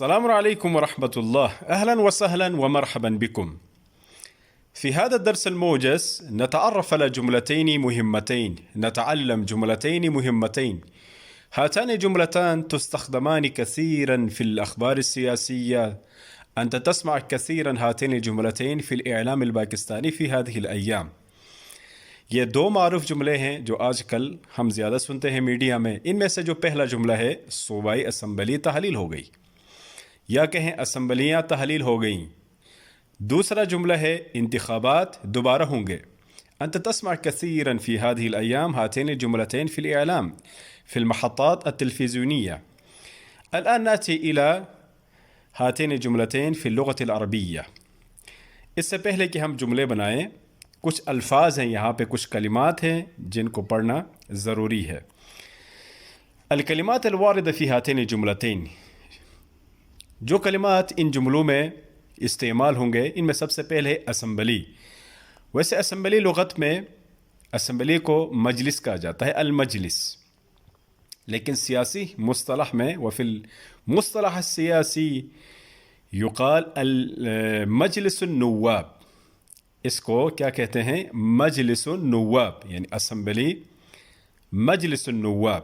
السلام عليكم ورحمة الله. أهلا وسهلا ومرحبا بكم. في هذا الدرس الموجز نتعرف على جملتين مهمتين، نتعلم جملتين مهمتين. هاتان الجملتان تستخدمان كثيرا في الأخبار السياسية. أنت تسمع كثيرا هاتين الجملتين في الإعلام الپاکستانی في هذه الأيام. یہ دو معروف جملے ہیں جو آج کل ہم زیادہ سنتے ہیں میڈیا میں. ان میں سے جو پہلا جملہ ہے صوبائی اسمبلی تحلیل ہو گئی، یا کہیں اسمبلیاں تحلیل ہو گئیں. دوسرا جملہ ہے انتخابات دوبارہ ہوں گے. أنت تسمع كثيرا في هذه الأيام هاتين الجملتين في الإعلام في المحطات التلفزيونية. الآن نأتي إلى هاتين الجملتين في اللغة العربية. اس سے پہلے کہ ہم جملے بنائیں، کچھ الفاظ ہیں یہاں پہ، کچھ کلمات ہیں جن کو پڑھنا ضروری ہے. الکلمات الواردة في هاتين الجملتين، جو کلمات ان جملوں میں استعمال ہوں گے ان میں سب سے پہلے اسمبلی. ویسے اسمبلی لغت میں اسمبلی کو مجلس کہا جاتا ہے، المجلس، لیکن سیاسی مصطلح میں وفي المصطلح السیاسی یقال مجلس النواب. اس کو کیا کہتے ہیں؟ مجلس النواب، یعنی اسمبلی مجلس النواب.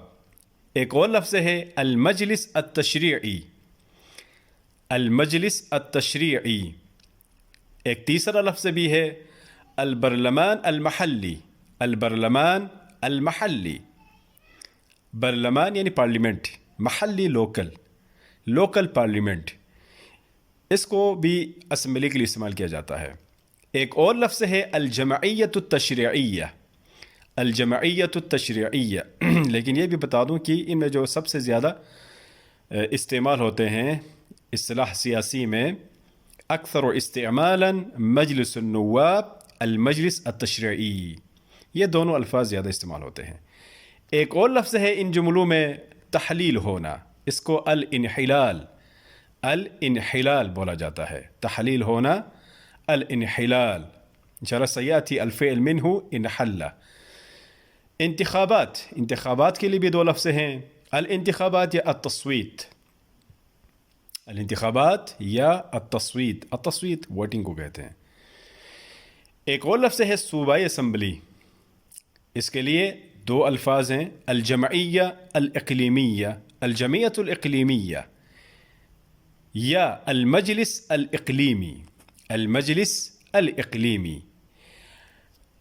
ایک اور لفظ ہے المجلس التشریعی، المجلس التشریعی. ایک تیسرا لفظ بھی ہے البرلمان المحلی، البرلمان المحلی. برلمان یعنی پارلیمنٹ، محلی لوکل، لوکل پارلیمنٹ. اس کو بھی اسمبلی کے لیے استعمال کیا جاتا ہے. ایک اور لفظ ہے الجمعیت التشریعیہ، الجمعیت التشریعیہ. لیکن یہ بھی بتا دوں کہ ان میں جو سب سے زیادہ استعمال ہوتے ہیں اصطلاح سیاسی میں، اکثر استعمالا مجلس النواب المجلس التشریعی، یہ دونوں الفاظ زیادہ استعمال ہوتے ہیں. ایک اور لفظ ہے ان جملوں میں تحلیل ہونا، اس کو الانحلال، الانحلال بولا جاتا ہے. تحلیل ہونا، الانحلال. انشاءاللہ سیاتی الفعل منہ انحل. انتخابات، انتخابات کے لیے بھی دو لفظ ہیں، الانتخابات یا التصویت. الانتخابات یا التصویت، التصویت ووٹنگ کو کہتے ہیں. ایک اور لفظ ہے صوبائی اسمبلی. اس کے لیے دو الفاظ ہیں، الجمعیہ الاقلیمیہ، الجمعیت الاقلیمیہ یا المجلس الاقلیمی، المجلس الاقلیمی.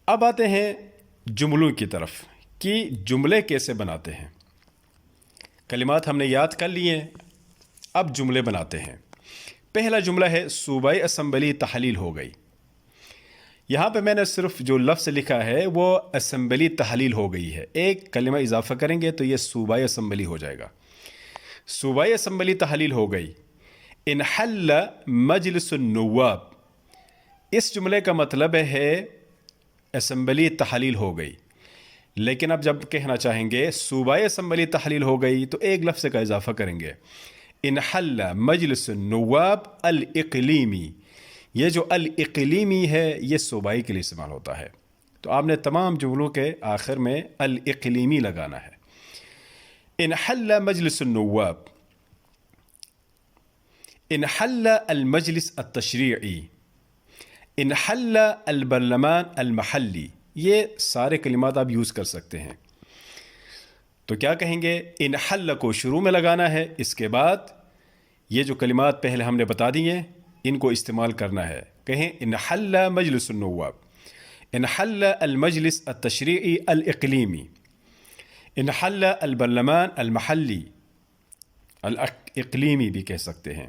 اب آتے ہیں جملوں کی طرف کہ جملے کیسے بناتے ہیں. کلمات ہم نے یاد کر لیے، اب جملے بناتے ہیں. پہلا جملہ ہے صوبائی اسمبلی تحلیل ہو گئی. یہاں پہ میں نے صرف جو لفظ لکھا ہے وہ اسمبلی تحلیل ہو گئی ہے. ایک کلمہ اضافہ کریں گے تو یہ صوبائی اسمبلی ہو جائے گا. صوبائی اسمبلی تحلیل ہو گئی. انحل مجلس النواب، اس جملے کا مطلب ہے اسمبلی تحلیل ہو گئی. لیکن اب جب کہنا چاہیں گے صوبائی اسمبلی تحلیل ہو گئی تو ایک لفظ کا اضافہ کریں گے، انحل مجلس النواب الاقلیمی. یہ جو الاقلیمی ہے یہ صوبائی کے لیے استعمال ہوتا ہے، تو آپ نے تمام جملوں کے آخر میں الاقلیمی لگانا ہے. انحل مجلس النواب، انحل المجلس التشریعی، انحل البرلمان المحلی. یہ سارے کلمات آپ یوز کر سکتے ہیں. تو کیا کہیں گے؟ انحل کو شروع میں لگانا ہے، اس کے بعد یہ جو کلمات پہلے ہم نے بتا دی ہیں ان کو استعمال کرنا ہے. کہیں انحل مجلس النواب، انحل المجلس التشریعی الاقلیمی، انحل البرلمان المحلی، الاقلیمی بھی کہہ سکتے ہیں.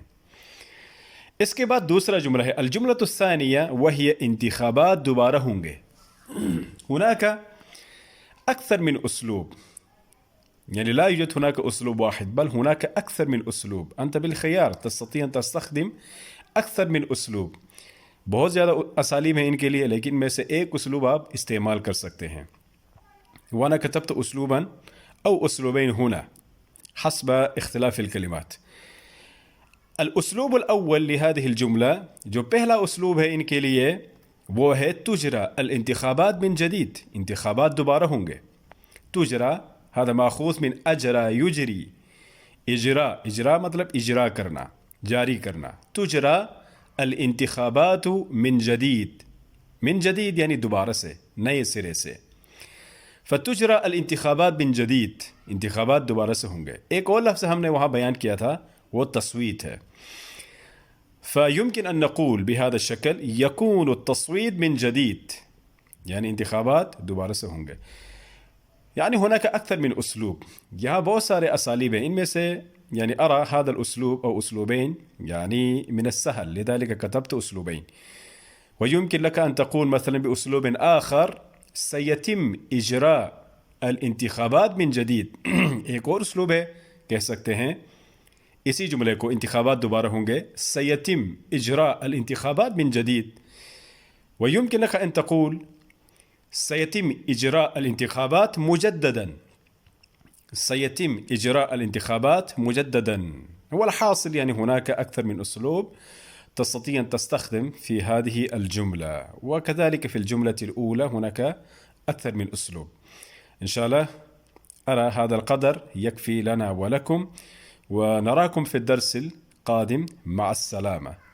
اس کے بعد دوسرا جملہ ہے الجملۃ الثانیہ وہی انتخابات دوبارہ ہوں گے. هناك أكثر من أسلوب، يعني لا يوجد هناك أسلوب واحد بل هناك أكثر من أسلوب. أنت بالخيار تستطيع أن تستخدم أكثر من أسلوب. بہت زیادہ اسالیب ہیں ان کے لیے، لیکن میں سے ایک اسلوب آپ استعمال کر سکتے ہیں. وأنا كتبت أسلوبا أو أسلوبين هنا حسب اختلاف الكلمات. الأسلوب الأول لهذه الجملة، جو پہلا اسلوب ہے ان کے لیے وہ ہے تجرى الانتخابات من جدید، انتخابات دوبارہ ہوں گے. تجرى هذا ماخوذ من اجرا یجری، اجرا، اجرا مطلب اجرا کرنا. جاری کرنا. تجرى الانتخابات من جديد. من جديد یعنی دوبارہ سے، نئے سرے سے. فتجرى الانتخابات من جديد، انتخابات دوبارہ سے ہوں گے. ایک اور لفظ ہم نے وہاں بیان کیا تھا، وہ تصویت ہے. فيمكن أن نقول بهذا الشكل يكون التصويت من جديد، يعني انتخابات دوبارہ سے ہوں گے. يعني هناك أكثر من أسلوب، یہاں بہت سارے اسالیب ہیں، ان میں سے يعني أرى هذا الأسلوب أو أسلوبين يعني من السهل، لذلك كتبت أسلوبين. ويمكن لك أن تقول مثلا بأسلوب آخر سيتم إجراء الانتخابات من جديد. ایک اور اسلوب ہے، کہہ سکتے ہیں اسی جملے کو، انتخابات دوبارہ ہوں گے، سيتم إجراء الانتخابات من جديد. ويمكن لك أن تقول سيتم إجراء الانتخابات مجددا. سيتم إجراء الانتخابات مجددا. هو الحاصل يعني هناك أكثر من أسلوب تستطيع أن تستخدم في هذه الجملة، وكذلك في الجملة الأولى هناك أكثر من أسلوب. إن شاء الله أرى هذا القدر يكفي لنا ولكم، ونراكم في الدرس القادم. مع السلامة.